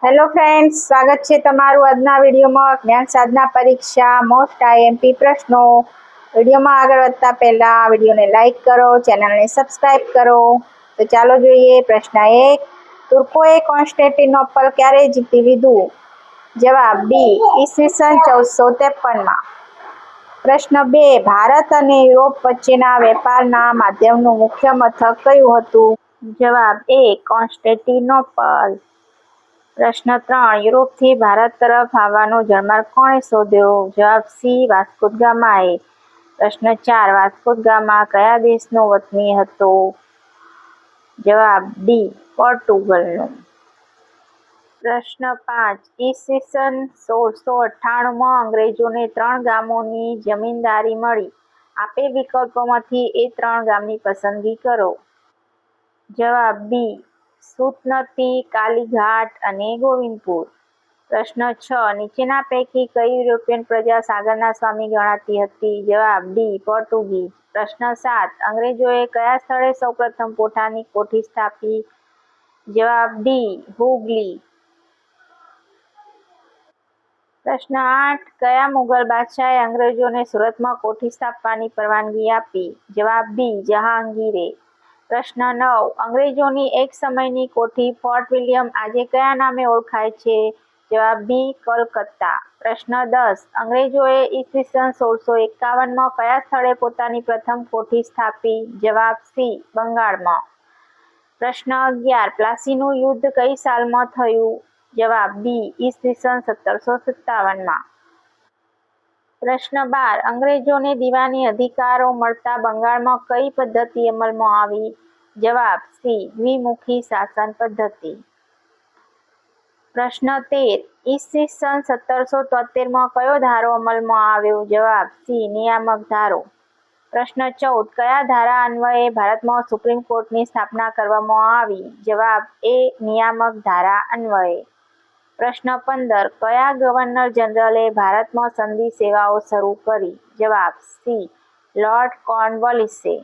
Hello friends, સ્વાગત છે તમારું આજના વિડીયોમાં જ્ઞાન સાધના પરીક્ષા મોસ્ટ આઈએમપી પ્રશ્નો. વિડીયોમાં આગળ વધતા પહેલાં વિડીયોને લાઇક કરો, ચેનલને સબસ્ક્રાઈબ કરો. તો ચાલો જોઈએ. પ્રશ્ન 1. તુર્કોએ કોન્સ્ટેન્ટિનોપલ ક્યારે જીતી લીધું? જવાબ બી. ઈસવીસન 1453માં. પ્રશ્ન 2. ભારત અને યુરોપ વચ્ચેના વેપારના માધ્યમનું મુખ્ય મથક કયું હતું? જવાબ એ. કોન્સ્ટેન્ટિનોપલ. પ્રશ્ન 3. યુરોપથી ભારત તરફ આવવાનો જળમાર્ગ કોણે શોધ્યો? જવાબ સી. Vasco da ગામાએ. પ્રશ્ન 4. વાસ્કો દ ગામા કયા દેશનો વતની હતો? જવાબ ડી. પોર્ટુગલનો. પ્રશ્ન 5. ઈસવીસન 1698માં અંગ્રેજોને 3 ગામોની જમીનદારી મળી. આપેલ વિકલ્પોમાંથી એ 3 ગામની પસંદગી કરો. જવાબ બી. સુતનતી, કાલીઘાટ અને ગોવિંદપુર. પ્રશ્ન 6. નીચેના પૈકી કઈ યુરોપિયન પ્રજા સાગરના સ્વામી ગણાતી હતી? જવાબ ડી. પોર્ટુગીઝ. પ્રશ્ન 7. અંગ્રેજોએ કયા સ્થળે સૌપ્રથમ પોતાની કોઠી સ્થાપી? જવાબ ડી. હુગલી. પ્રશ્ન 8. કયા મુગલ બાદશાહે અંગ્રેજોને સુરતમાં કોઠી સ્થાપવાની પરવાનગી આપી? જવાબ બી. જહાંગીરે. પ્રશ્ન 9. અંગ્રેજોની એક સમયની કોઠી ફોર્ટ વિલિયમ આજે કયા નામે ઓળખાય છે? જવાબ બી. કલકત્તા. પ્રશ્ન 10. અંગ્રેજોએ ઈસવીસન 1651માં કયા સ્થળે પોતાની પ્રથમ કોઠી સ્થાપી? જવાબ સી. બંગાળમાં. પ્રશ્ન 11. પ્લાસીનું યુદ્ધ કઈ સાલમાં થયું? જવાબ બી. ઈસવીસન 1757માં. પ્રશ્ન 12. અંગ્રેજોને દીવાની અધિકારો મળતા બંગાળમાં કઈ પદ્ધતિ અમલમાં આવી? જવાબ સી. દ્વિમુખી શાસન પદ્ધતિ. પ્રશ્ન 13. ઈસવીસન 1773માં કયો ધારો અમલમાં આવ્યો? જવાબ સી. નિયામક ધારો. પ્રશ્ન 14. કયા ધારા અન્વયે ભારતમાં સુપ્રીમ કોર્ટની સ્થાપના કરવામાં આવી? જવાબ એ. નિયામક ધારા અન્વયે. પ્રશ્ન 15. કયા ગવર્નર જનરલે ભારતમાં સંધિ સેવાઓ શરૂ કરી? જવાબ સી. લોર્ડ કોર્નવાલિસે.